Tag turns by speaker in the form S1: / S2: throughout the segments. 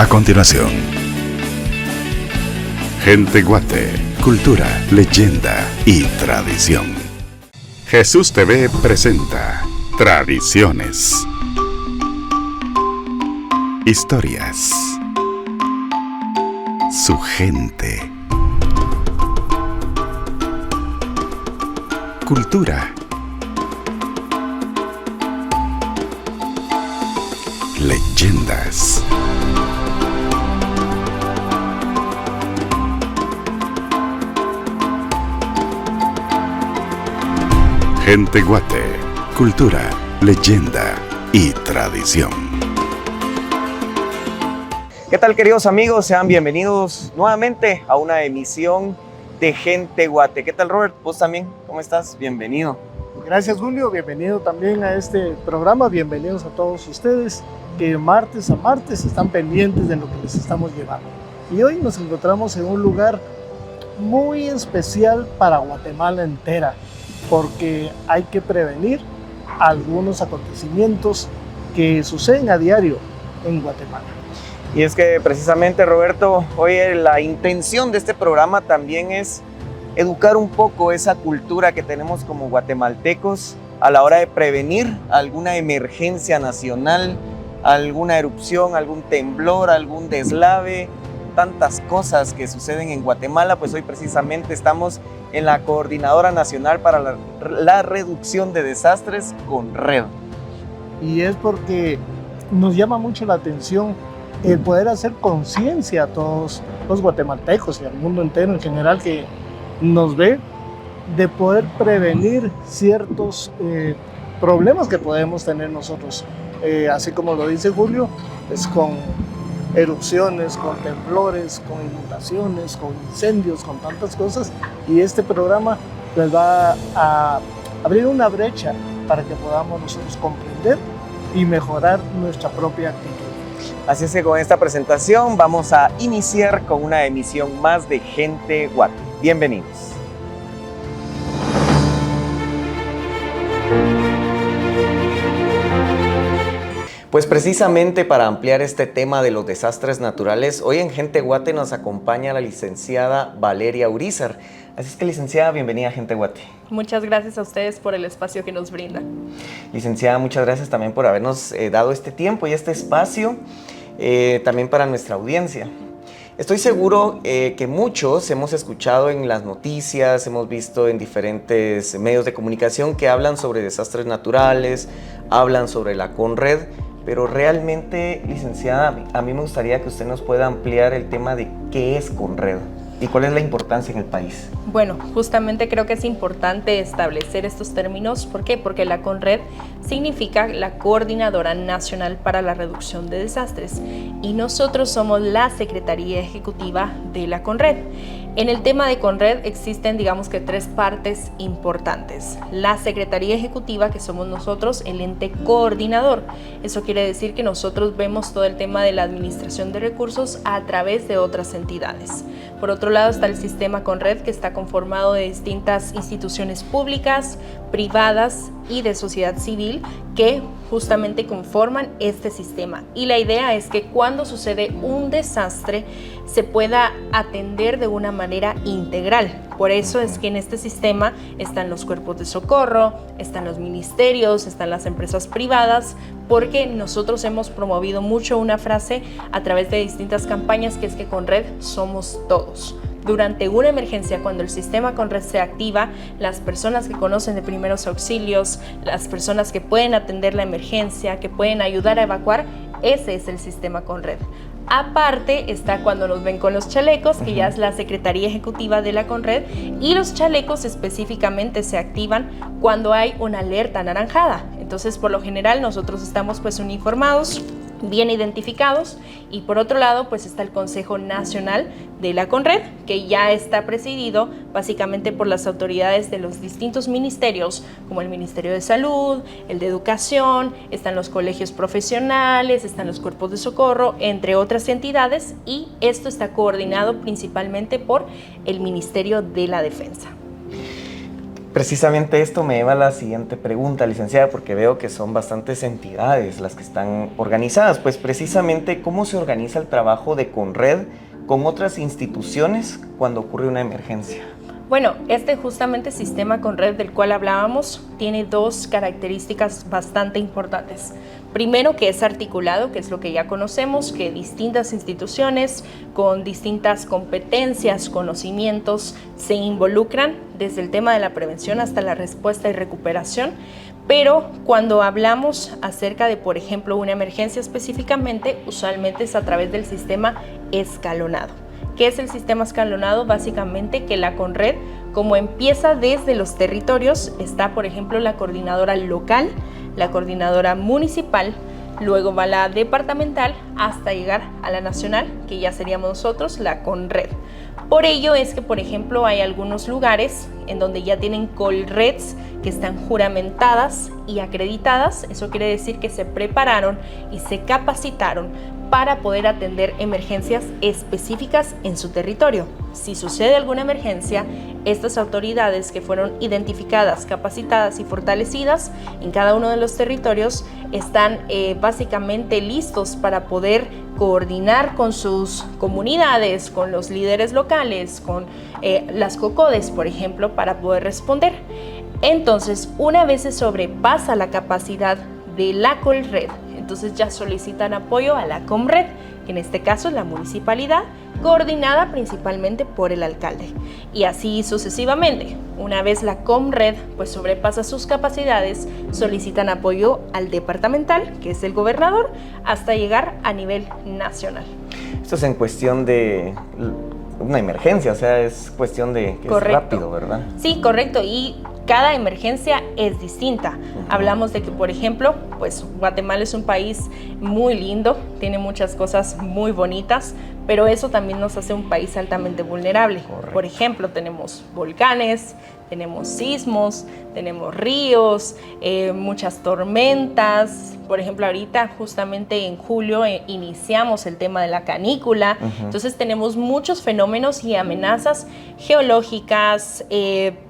S1: A continuación, Gente Guate, cultura, leyenda y tradición. Jesús TV presenta Tradiciones, historias, su gente, cultura, leyendas. Gente Guate, cultura, leyenda y tradición.
S2: ¿Qué tal, queridos amigos? Sean bienvenidos nuevamente a una emisión de Gente Guate. ¿Qué tal, Robert? ¿Vos también? ¿Cómo estás? Bienvenido.
S3: Gracias, Julio. Bienvenido también a este programa. Bienvenidos a todos ustedes que martes a martes están pendientes de lo que les estamos llevando. Y hoy nos encontramos en un lugar muy especial para Guatemala entera, porque hay que prevenir algunos acontecimientos que suceden a diario en Guatemala.
S2: Y es que precisamente, Roberto, hoy la intención de este programa también es educar un poco esa cultura que tenemos como guatemaltecos a la hora de prevenir alguna emergencia nacional, alguna erupción, algún temblor, algún deslave, tantas cosas que suceden en Guatemala. Pues hoy precisamente estamos en la Coordinadora Nacional para la Reducción de Desastres, CONRED.
S3: Y es porque nos llama mucho la atención el poder hacer conciencia a todos los guatemaltecos y al mundo entero en general que nos ve, de poder prevenir ciertos problemas que podemos tener nosotros, así como lo dice Julio, pues con erupciones, con temblores, con inundaciones, con incendios, con tantas cosas, y este programa pues va a abrir una brecha para que podamos nosotros comprender y mejorar nuestra propia actitud.
S2: Así es que con esta presentación vamos a iniciar con una emisión más de Gente Guate. Bienvenidos. Pues precisamente para ampliar este tema de los desastres naturales, hoy en Gente Guate nos acompaña la licenciada Valeria Urizar. Así es que, licenciada, bienvenida a Gente Guate.
S4: Muchas gracias a ustedes por el espacio que nos brindan.
S2: Licenciada, muchas gracias también por habernos dado este tiempo y este espacio, también para nuestra audiencia. Estoy seguro que muchos hemos escuchado en las noticias, hemos visto en diferentes medios de comunicación que hablan sobre desastres naturales, hablan sobre la CONRED, pero realmente, licenciada, a mí me gustaría que usted nos pueda ampliar el tema de qué es CONRED y cuál es la importancia en el país.
S4: Bueno, justamente creo que es importante establecer estos términos. ¿Por qué? Porque la CONRED significa la Coordinadora Nacional para la Reducción de Desastres y nosotros somos la Secretaría Ejecutiva de la CONRED. En el tema de CONRED existen, digamos que, tres partes importantes. La Secretaría Ejecutiva, que somos nosotros, el ente coordinador. Eso quiere decir que nosotros vemos todo el tema de la administración de recursos a través de otras entidades. Por otro lado está el sistema CONRED, que está conformado de distintas instituciones públicas, privadas y de sociedad civil que justamente conforman este sistema. Y la idea es que cuando sucede un desastre se pueda atender de una manera integral. Por eso es que en este sistema están los cuerpos de socorro, están los ministerios, están las empresas privadas, porque nosotros hemos promovido mucho una frase a través de distintas campañas, que es que CONRED somos todos. Durante una emergencia, cuando el sistema CONRED se activa, las personas que conocen de primeros auxilios, las personas que pueden atender la emergencia, que pueden ayudar a evacuar, ese es el sistema CONRED. Aparte está cuando nos ven con los chalecos, que ya es la Secretaría Ejecutiva de la CONRED, y los chalecos específicamente se activan cuando hay una alerta anaranjada. Entonces, por lo general, nosotros estamos pues uniformados, bien identificados, y por otro lado pues está el Consejo Nacional de la CONRED, que ya está presidido básicamente por las autoridades de los distintos ministerios, como el Ministerio de Salud, el de Educación, están los colegios profesionales, están los cuerpos de socorro, entre otras entidades, y esto está coordinado principalmente por el Ministerio de la Defensa.
S2: Precisamente esto me lleva a la siguiente pregunta, licenciada, porque veo que son bastantes entidades las que están organizadas. Pues precisamente, ¿cómo se organiza el trabajo de Conred con otras instituciones cuando ocurre una emergencia?
S4: Bueno, este justamente sistema Conred del cual hablábamos tiene dos características bastante importantes. Primero, que es articulado, que es lo que ya conocemos, que distintas instituciones con distintas competencias, conocimientos se involucran desde el tema de la prevención hasta la respuesta y recuperación. Pero cuando hablamos acerca de, por ejemplo, una emergencia específicamente, usualmente es a través del sistema escalonado. ¿Qué es el sistema escalonado? Básicamente que la Conred, como empieza desde los territorios, está, por ejemplo, la coordinadora local, la coordinadora municipal, luego va la departamental hasta llegar a la nacional, que ya seríamos nosotros, la Conred. Por ello es que, por ejemplo, hay algunos lugares en donde ya tienen Colreds que están juramentadas y acreditadas. Eso quiere decir que se prepararon y se capacitaron para poder atender emergencias específicas en su territorio. Si sucede alguna emergencia, estas autoridades que fueron identificadas, capacitadas y fortalecidas en cada uno de los territorios están básicamente listos para poder coordinar con sus comunidades, con los líderes locales, con las COCODES, por ejemplo, para poder responder. Entonces, una vez se sobrepasa la capacidad de la Colred, entonces ya solicitan apoyo a la Comred, que en este caso es la municipalidad, coordinada principalmente por el alcalde. Y así sucesivamente. Una vez la Comred pues sobrepasa sus capacidades, solicitan apoyo al departamental, que es el gobernador, hasta llegar a nivel nacional.
S2: Esto es en cuestión de una emergencia, o sea, es cuestión de que es rápido, ¿verdad?
S4: Sí, correcto. Y cada emergencia es distinta. Hablamos de que, por ejemplo, pues Guatemala es un país muy lindo, tiene muchas cosas muy bonitas, pero eso también nos hace un país altamente vulnerable.
S2: Correcto.
S4: Por ejemplo, tenemos volcanes, tenemos sismos, tenemos ríos, muchas tormentas. Por ejemplo, ahorita justamente en julio iniciamos el tema de la canícula. Entonces tenemos muchos fenómenos y amenazas geológicas,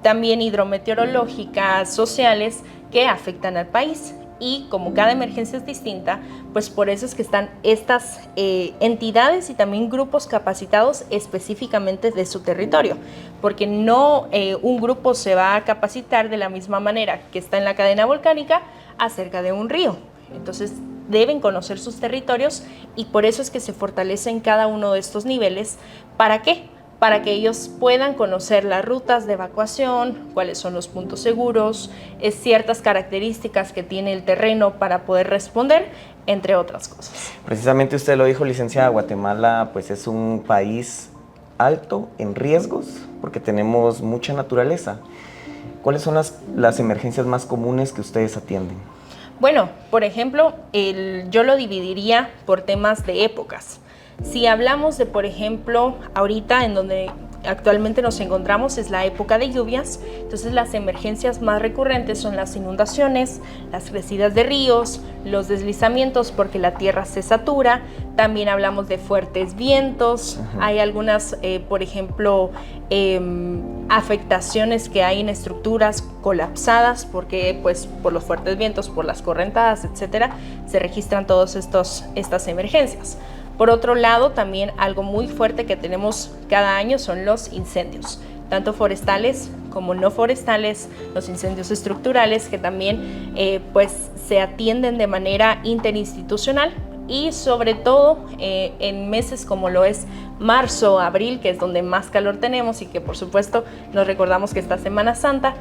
S4: también hidrometeorológicas, sociales, que afectan al país. Y como cada emergencia es distinta, pues por eso es que están estas entidades y también grupos capacitados específicamente de su territorio, porque no un grupo se va a capacitar de la misma manera que está en la cadena volcánica acerca de un río. Entonces deben conocer sus territorios y por eso es que se fortalece en cada uno de estos niveles. ¿Para qué? Para que ellos puedan conocer las rutas de evacuación, cuáles son los puntos seguros, ciertas características que tiene el terreno para poder responder, entre otras cosas.
S2: Precisamente usted lo dijo, licenciada, Guatemala pues es un país alto en riesgos porque tenemos mucha naturaleza. ¿Cuáles son las emergencias más comunes que ustedes atienden?
S4: Bueno, por ejemplo, yo lo dividiría por temas de épocas. Si hablamos de, por ejemplo, ahorita en donde actualmente nos encontramos es la época de lluvias, entonces las emergencias más recurrentes son las inundaciones, las crecidas de ríos, los deslizamientos porque la tierra se satura, también hablamos de fuertes vientos, hay algunas, por ejemplo, afectaciones que hay en estructuras colapsadas porque pues por los fuertes vientos, por las correntadas, etcétera, se registran todas estas emergencias. Por otro lado, también algo muy fuerte que tenemos cada año son los incendios, tanto forestales como no forestales, los incendios estructurales que también pues se atienden de manera interinstitucional y sobre todo en meses como lo es marzo, abril, que es donde más calor tenemos y que por supuesto nos recordamos que esta Semana Santa,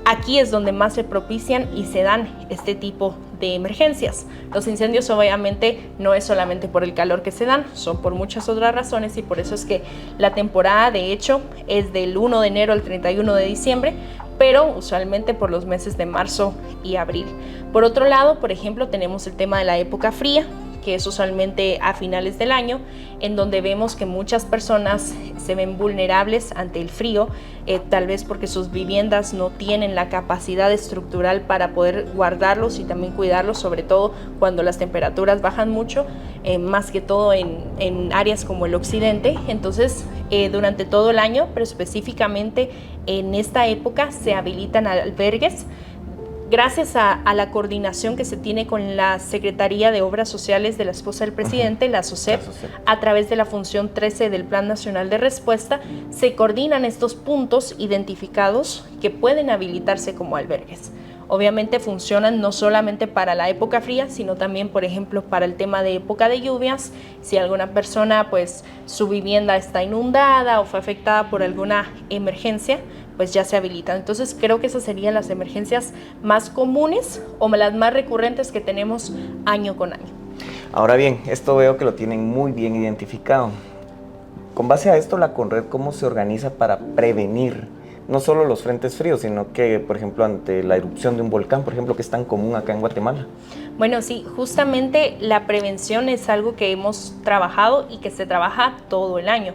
S4: aquí es donde más se propician y se dan este tipo de emergencias. Los incendios obviamente no es solamente por el calor que se dan, son por muchas otras razones y por eso es que la temporada de hecho es del 1 de enero al 31 de diciembre, pero usualmente por los meses de marzo y abril. Por otro lado, por ejemplo, tenemos el tema de la época fría, que es usualmente a finales del año, en donde vemos que muchas personas se ven vulnerables ante el frío, tal vez porque sus viviendas no tienen la capacidad estructural para poder guardarlos y también cuidarlos, sobre todo cuando las temperaturas bajan mucho, más que todo en áreas como el occidente. Entonces, durante todo el año, pero específicamente en esta época, se habilitan albergues. Gracias a la coordinación que se tiene con la Secretaría de Obras Sociales de la esposa del presidente, la SOCEP, a través de la función 13 del Plan Nacional de Respuesta, se coordinan estos puntos identificados que pueden habilitarse como albergues. Obviamente funcionan no solamente para la época fría, sino también, por ejemplo, para el tema de época de lluvias. Si alguna persona, pues, su vivienda está inundada o fue afectada por alguna emergencia, pues ya se habilitan. Entonces creo que esas serían las emergencias más comunes o las más recurrentes que tenemos año con año.
S2: Ahora bien, esto veo que lo tienen muy bien identificado. Con base a esto, la Conred, ¿cómo se organiza para prevenir no solo los frentes fríos, sino que, por ejemplo, ante la erupción de un volcán, por ejemplo, que es tan común acá en Guatemala?
S4: Bueno, sí, justamente la prevención es algo que hemos trabajado y que se trabaja todo el año,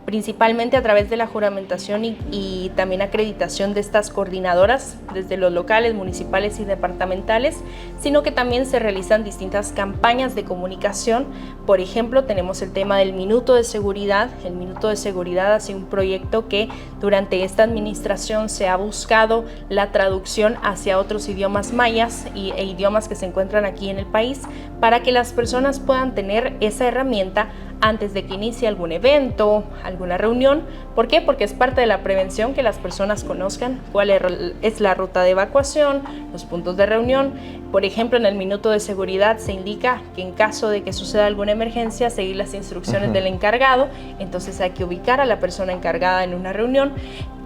S4: principalmente a través de la juramentación y también acreditación de estas coordinadoras, desde los locales, municipales y departamentales, sino que también se realizan distintas campañas de comunicación. Por ejemplo, tenemos el tema del Minuto de Seguridad. El Minuto de Seguridad ha sido un proyecto que durante esta administración se ha buscado la traducción hacia otros idiomas mayas e idiomas que se encuentran aquí en el país, para que las personas puedan tener esa herramienta antes de que inicie algún evento, alguna reunión. ¿Por qué? Porque es parte de la prevención que las personas conozcan cuál es la ruta de evacuación, los puntos de reunión. Por ejemplo, en el Minuto de Seguridad se indica que en caso de que suceda alguna emergencia, seguir las instrucciones del encargado. Entonces hay que ubicar a la persona encargada en una reunión.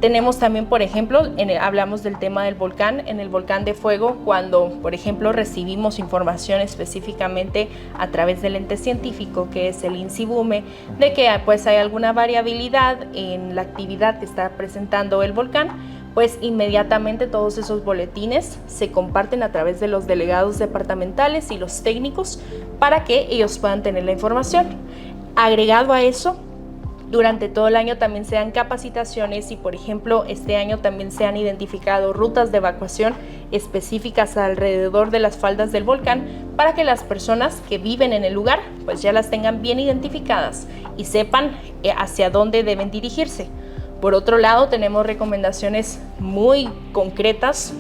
S4: Tenemos también, por ejemplo, hablamos del tema del volcán, en el volcán de fuego, cuando, por ejemplo, recibimos información específicamente a través del ente científico, que es el INCIBUME, de que pues hay alguna variabilidad en la actividad que está presentando el volcán, pues inmediatamente todos esos boletines se comparten a través de los delegados departamentales y los técnicos para que ellos puedan tener la información. Agregado a eso, durante todo el año también se dan capacitaciones y, por ejemplo, este año también se han identificado rutas de evacuación específicas alrededor de las faldas del volcán para que las personas que viven en el lugar pues ya las tengan bien identificadas y sepan hacia dónde deben dirigirse. Por otro lado, tenemos recomendaciones muy concretas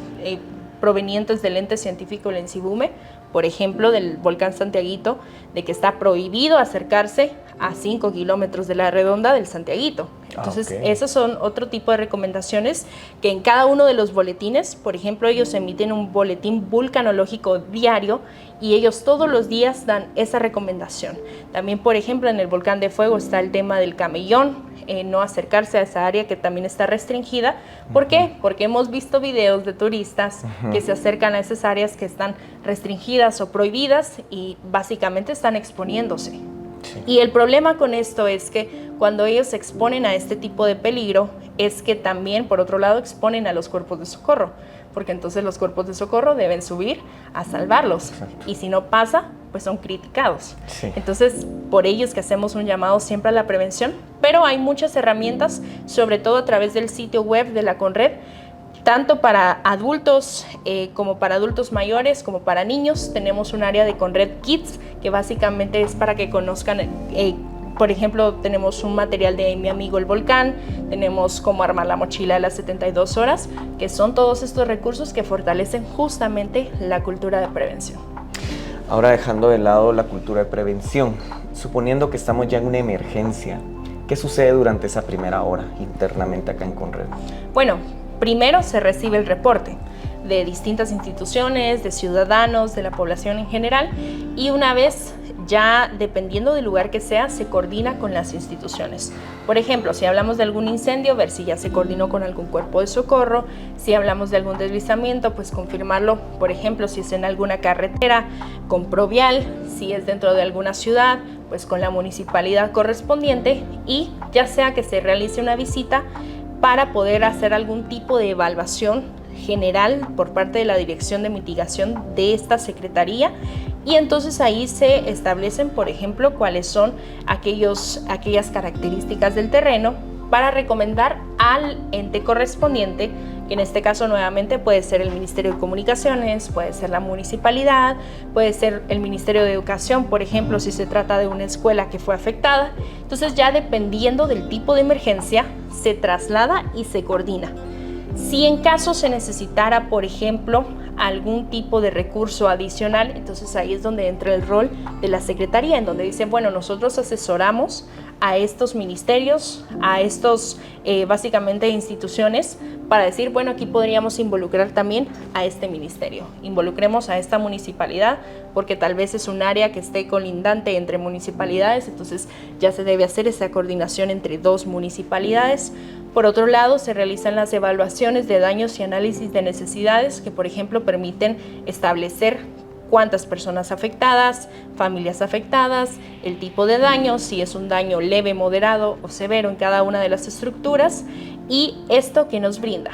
S4: provenientes del ente científico del INCIBUME, por ejemplo, del volcán Santiaguito, de que está prohibido acercarse a 5 kilómetros de la redonda del Santiaguito. Entonces, esos son otro tipo de recomendaciones que en cada uno de los boletines, por ejemplo, ellos emiten un boletín vulcanológico diario y ellos todos los días dan esa recomendación. También, por ejemplo, en el volcán de fuego está el tema del camellón, no acercarse a esa área que también está restringida. ¿Por qué? Porque hemos visto videos de turistas que se acercan a esas áreas que están restringidas o prohibidas y básicamente están exponiéndose. Sí. Y el problema con esto es que cuando ellos se exponen a este tipo de peligro, es que también, por otro lado, exponen a los cuerpos de socorro, porque entonces los cuerpos de socorro deben subir a salvarlos. Exacto. Y si no pasa, pues son criticados. Sí. Entonces, por ello es que hacemos un llamado siempre a la prevención, pero hay muchas herramientas, sobre todo a través del sitio web de la Conred, tanto para adultos como para adultos mayores, como para niños. Tenemos un área de Conred Kids, que básicamente es para que conozcan, por ejemplo, tenemos un material de Mi Amigo el Volcán, tenemos cómo armar la mochila de las 72 horas, que son todos estos recursos que fortalecen justamente la cultura de prevención.
S2: Ahora, dejando de lado la cultura de prevención, suponiendo que estamos ya en una emergencia, ¿qué sucede durante esa primera hora internamente acá en Conred?
S4: Bueno, primero se recibe el reporte de distintas instituciones, de ciudadanos, de la población en general, y una vez ya, dependiendo del lugar que sea, se coordina con las instituciones. Por ejemplo, si hablamos de algún incendio, ver si ya se coordinó con algún cuerpo de socorro. Si hablamos de algún deslizamiento, pues confirmarlo, por ejemplo, si es en alguna carretera, con Provial. Si es dentro de alguna ciudad, pues con la municipalidad correspondiente, y ya sea que se realice una visita para poder hacer algún tipo de evaluación general por parte de la Dirección de Mitigación de esta Secretaría, Y entonces ahí se establecen, por ejemplo, cuáles son aquellas características del terreno para recomendar al ente correspondiente, que en este caso nuevamente puede ser el Ministerio de Comunicaciones, puede ser la municipalidad, puede ser el Ministerio de Educación, por ejemplo, si se trata de una escuela que fue afectada. Entonces ya dependiendo del tipo de emergencia, se traslada y se coordina. Si en caso se necesitara, por ejemplo, algún tipo de recurso adicional, entonces ahí es donde entra el rol de la Secretaría, en donde dicen, bueno, nosotros asesoramos a estos ministerios, a estos básicamente instituciones, para decir, bueno, aquí podríamos involucrar también a este ministerio, involucremos a esta municipalidad, porque tal vez es un área que esté colindante entre municipalidades, entonces ya se debe hacer esa coordinación entre dos municipalidades. Por otro lado, se realizan las evaluaciones de daños y análisis de necesidades que, por ejemplo, permiten establecer cuántas personas afectadas, familias afectadas, el tipo de daño, si es un daño leve, moderado o severo en cada una de las estructuras. Y esto que nos brinda,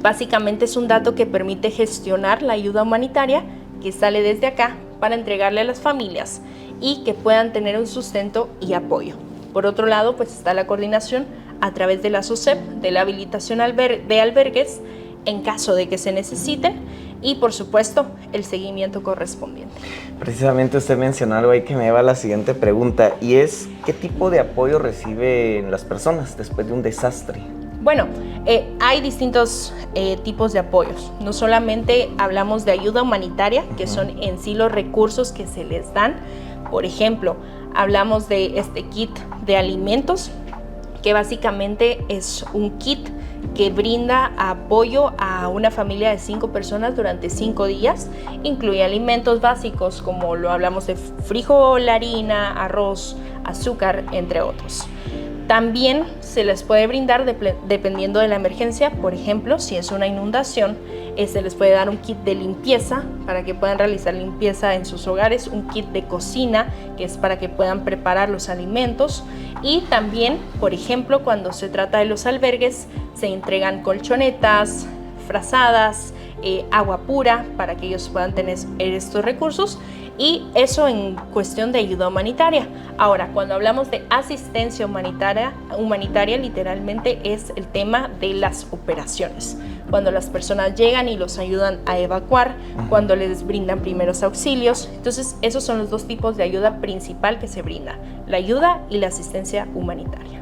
S4: básicamente es un dato que permite gestionar la ayuda humanitaria que sale desde acá para entregarle a las familias y que puedan tener un sustento y apoyo. Por otro lado, pues está la coordinación a través de la SOCEP, de la habilitación de albergues en caso de que se necesiten y por supuesto el seguimiento correspondiente.
S2: Precisamente usted mencionó algo ahí que me lleva a la siguiente pregunta y es ¿qué tipo de apoyo reciben las personas después de un desastre?
S4: Bueno, hay distintos tipos de apoyos. No solamente hablamos de ayuda humanitaria, que son en sí los recursos que se les dan. Por ejemplo, hablamos de este kit de alimentos, que básicamente es un kit que brinda apoyo a una familia de 5 personas durante 5 días. Incluye alimentos básicos como lo hablamos de frijol, harina, arroz, azúcar, entre otros. También se les puede brindar dependiendo de la emergencia, por ejemplo, si es una inundación, se les puede dar un kit de limpieza para que puedan realizar limpieza en sus hogares, un kit de cocina que es para que puedan preparar los alimentos y también, por ejemplo, cuando se trata de los albergues, se entregan colchonetas, frazadas, agua pura para que ellos puedan tener estos recursos. Y eso en cuestión de ayuda humanitaria. Ahora, cuando hablamos de asistencia humanitaria literalmente es el tema de las operaciones. Cuando las personas llegan y los ayudan a evacuar, cuando les brindan primeros auxilios. Entonces, esos son los dos tipos de ayuda principal que se brinda, la ayuda y la asistencia humanitaria.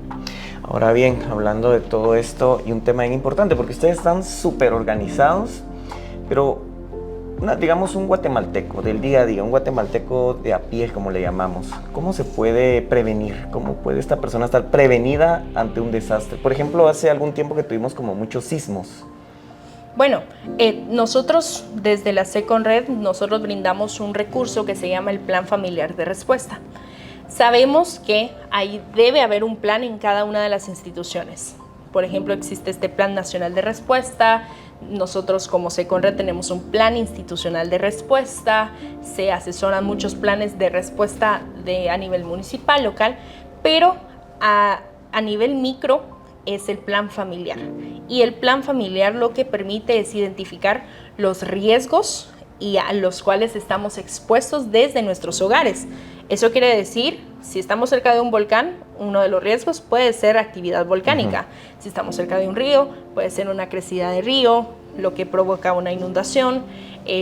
S2: Ahora bien, hablando de todo esto y un tema bien importante, porque ustedes están súper organizados, pero digamos un guatemalteco del día a día, un guatemalteco de a pie, como le llamamos, ¿cómo se puede prevenir? ¿Cómo puede esta persona estar prevenida ante un desastre? Por ejemplo, hace algún tiempo que tuvimos como muchos sismos.
S4: Bueno, nosotros desde la Seconred, nosotros brindamos un recurso que se llama el Plan Familiar de Respuesta. Sabemos que ahí debe haber un plan en cada una de las instituciones. Por ejemplo, existe este Plan Nacional de Respuesta. Nosotros como Seconred tenemos un plan institucional de respuesta, se asesoran muchos planes de respuesta a nivel municipal, local, pero a nivel micro es el plan familiar. Y el plan familiar lo que permite es identificar los riesgos y a los cuales estamos expuestos desde nuestros hogares. Eso quiere decir, si estamos cerca de un volcán, uno de los riesgos puede ser actividad volcánica. Si estamos cerca de un río, puede ser una crecida de río, lo que provoca una inundación,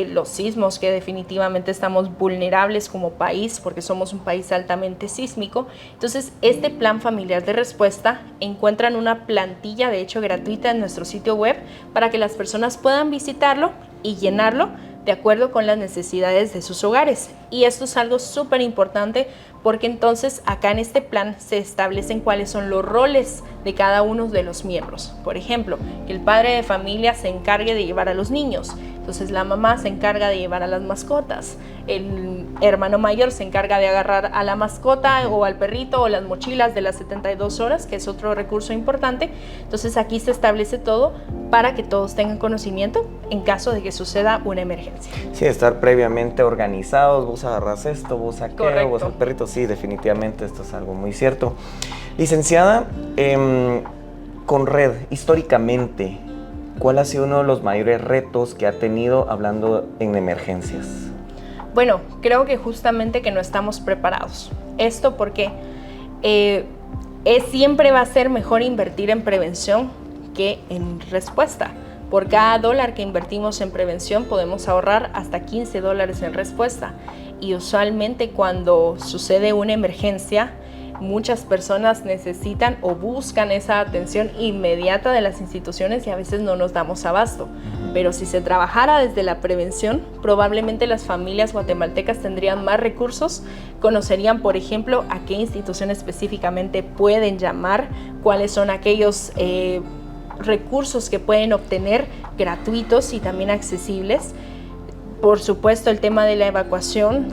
S4: los sismos, que definitivamente estamos vulnerables como país porque somos un país altamente sísmico. Entonces, este plan familiar de respuesta encuentran una plantilla, de hecho gratuita, en nuestro sitio web para que las personas puedan visitarlo y llenarlo de acuerdo con las necesidades de sus hogares. Y esto es algo súper importante porque entonces acá en este plan se establecen cuáles son los roles de cada uno de los miembros. Por ejemplo, que el padre de familia se encargue de llevar a los niños, entonces la mamá se encarga de llevar a las mascotas, el hermano mayor se encarga de agarrar a la mascota o al perrito o las mochilas de las 72 horas, que es otro recurso importante. Entonces aquí se establece todo para que todos tengan conocimiento en caso de que suceda una emergencia.
S2: Sí, estar previamente organizados, vos agarras esto, vos aquello,
S4: Correcto.
S2: vos al perrito, sí, definitivamente esto es algo muy cierto. Licenciada, Conred, históricamente, ¿cuál ha sido uno de los mayores retos que ha tenido hablando en emergencias?
S4: Bueno, creo que justamente que no estamos preparados. Esto porque siempre va a ser mejor invertir en prevención que en respuesta. Por cada dólar que invertimos en prevención podemos ahorrar hasta $15 en respuesta. Y usualmente cuando sucede una emergencia, muchas personas necesitan o buscan esa atención inmediata de las instituciones y a veces no nos damos abasto. Pero si se trabajara desde la prevención, probablemente las familias guatemaltecas tendrían más recursos, conocerían, por ejemplo, a qué institución específicamente pueden llamar, cuáles son aquellos recursos que pueden obtener gratuitos y también accesibles. Por supuesto, el tema de la evacuación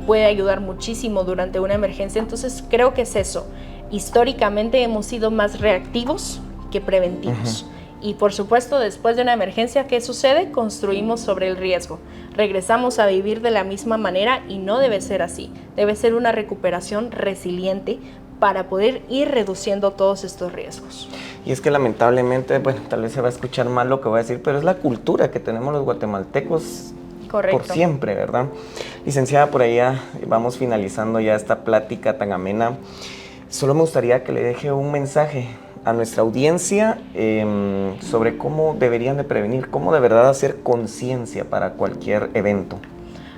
S4: puede ayudar muchísimo durante una emergencia, entonces creo que es eso. Históricamente hemos sido más reactivos que preventivos. Y por supuesto, después de una emergencia, ¿qué sucede? Construimos sobre el riesgo. Regresamos a vivir de la misma manera y no debe ser así. Debe ser una recuperación resiliente para poder ir reduciendo todos estos riesgos.
S2: Y es que lamentablemente, bueno, tal vez se va a escuchar mal lo que voy a decir, pero es la cultura que tenemos los guatemaltecos. Correcto. Por siempre, ¿verdad? Licenciada, por ahí ya vamos finalizando ya esta plática tan amena. Solo me gustaría que le deje un mensaje a nuestra audiencia sobre cómo deberían de prevenir, cómo de verdad hacer conciencia para cualquier evento.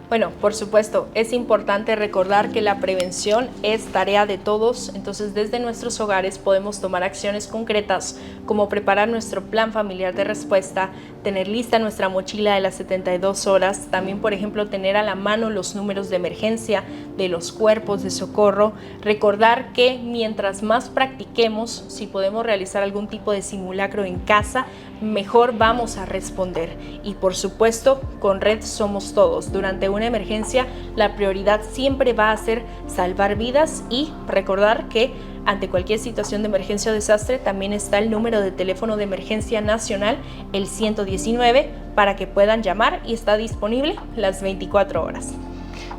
S4: Bueno, por supuesto, es importante recordar que la prevención es tarea de todos, entonces desde nuestros hogares podemos tomar acciones concretas como preparar nuestro plan familiar de respuesta, tener lista nuestra mochila de las 72 horas, también por ejemplo tener a la mano los números de emergencia de los cuerpos de socorro, recordar que mientras más practiquemos, si podemos realizar algún tipo de simulacro en casa, mejor vamos a responder. Y por supuesto, con Red somos todos. Durante una emergencia, la prioridad siempre va a ser salvar vidas y recordar que ante cualquier situación de emergencia o desastre también está el número de teléfono de emergencia nacional, el 119, para que puedan llamar y está disponible las 24 horas.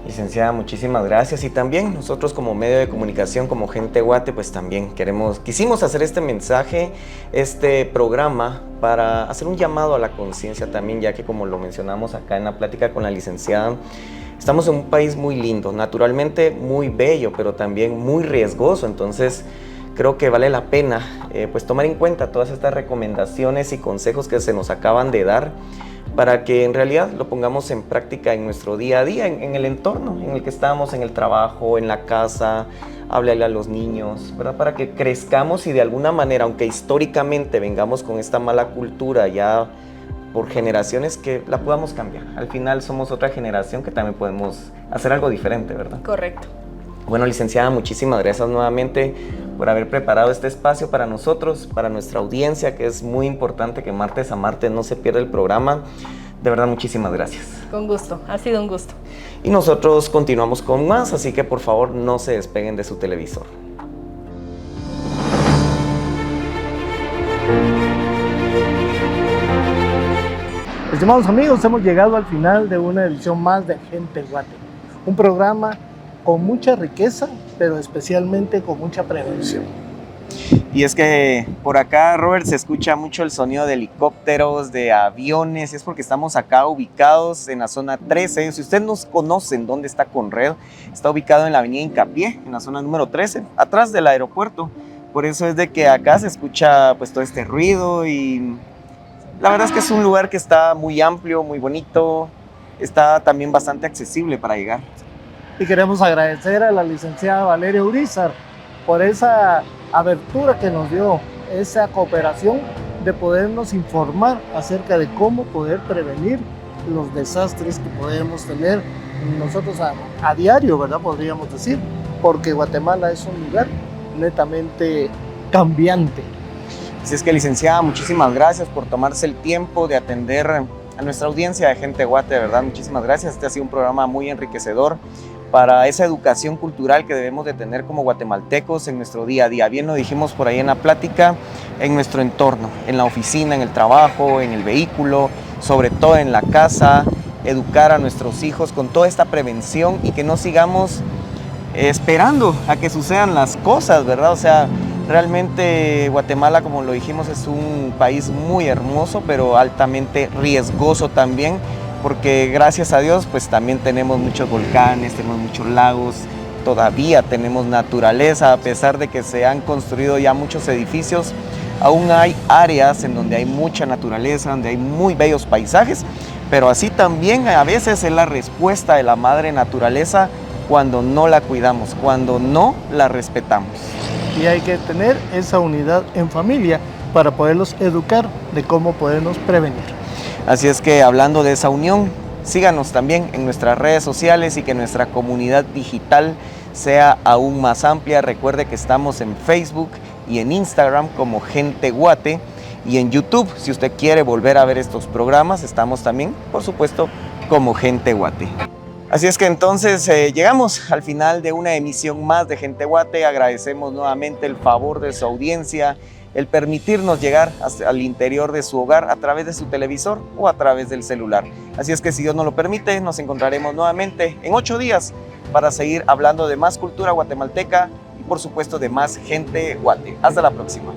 S2: Licenciada, muchísimas gracias. Y también nosotros como medio de comunicación, como Gente Guate, pues también quisimos hacer este mensaje, este programa, para hacer un llamado a la conciencia también, ya que como lo mencionamos acá en la plática con la licenciada, estamos en un país muy lindo, naturalmente muy bello, pero también muy riesgoso. Entonces creo que vale la pena pues tomar en cuenta todas estas recomendaciones y consejos que se nos acaban de dar, para que en realidad lo pongamos en práctica en nuestro día a día, en el entorno en el que estamos, en el trabajo, en la casa, háblale a los niños, ¿verdad? Para que crezcamos y de alguna manera, aunque históricamente vengamos con esta mala cultura ya por generaciones, que la podamos cambiar. Al final somos otra generación que también podemos hacer algo diferente, ¿verdad?
S4: Correcto.
S2: Bueno, licenciada, muchísimas gracias nuevamente por haber preparado este espacio para nosotros, para nuestra audiencia, que es muy importante que martes a martes no se pierda el programa. De verdad, muchísimas gracias.
S4: Con gusto, ha sido un gusto.
S2: Y nosotros continuamos con más, así que por favor no se despeguen de su televisor.
S3: Estimados amigos, hemos llegado al final de una edición más de Gente Guate, un programa con mucha riqueza, pero especialmente con mucha prevención.
S2: Y es que por acá, Robert, se escucha mucho el sonido de helicópteros, de aviones, y es porque estamos acá ubicados en la zona 13. Si ustedes nos conocen dónde está Conred, está ubicado en la avenida Hincapié, en la zona número 13, atrás del aeropuerto. Por eso es de que acá se escucha pues todo este ruido, y la verdad es que es un lugar que está muy amplio, muy bonito, está también bastante accesible para llegar.
S3: Y queremos agradecer a la licenciada Valeria Urizar por esa abertura que nos dio, esa cooperación de podernos informar acerca de cómo poder prevenir los desastres que podemos tener nosotros a diario, ¿verdad? Podríamos decir, porque Guatemala es un lugar netamente cambiante.
S2: Así es que, licenciada, muchísimas gracias por tomarse el tiempo de atender a nuestra audiencia de Gente Guate, de verdad, muchísimas gracias. Este ha sido un programa muy enriquecedor para esa educación cultural que debemos de tener como guatemaltecos en nuestro día a día. Bien lo dijimos por ahí en la plática, en nuestro entorno, en la oficina, en el trabajo, en el vehículo, sobre todo en la casa, educar a nuestros hijos con toda esta prevención y que no sigamos esperando a que sucedan las cosas, ¿verdad? O sea, realmente Guatemala, como lo dijimos, es un país muy hermoso, pero altamente riesgoso también, porque gracias a Dios pues también tenemos muchos volcanes, tenemos muchos lagos, todavía tenemos naturaleza, a pesar de que se han construido ya muchos edificios, aún hay áreas en donde hay mucha naturaleza, donde hay muy bellos paisajes, pero así también a veces es la respuesta de la madre naturaleza cuando no la cuidamos, cuando no la respetamos.
S3: Y hay que tener esa unidad en familia para poderlos educar de cómo podernos prevenir.
S2: Así es que hablando de esa unión, síganos también en nuestras redes sociales y que nuestra comunidad digital sea aún más amplia. Recuerde que estamos en Facebook y en Instagram como Gente Guate, y en YouTube, si usted quiere volver a ver estos programas, estamos también, por supuesto, como Gente Guate. Así es que entonces llegamos al final de una emisión más de Gente Guate. Agradecemos nuevamente el favor de su audiencia, el permitirnos llegar hasta al interior de su hogar a través de su televisor o a través del celular. Así es que si Dios nos lo permite, nos encontraremos nuevamente en 8 días para seguir hablando de más cultura guatemalteca y por supuesto de más Gente Guate. Hasta la próxima.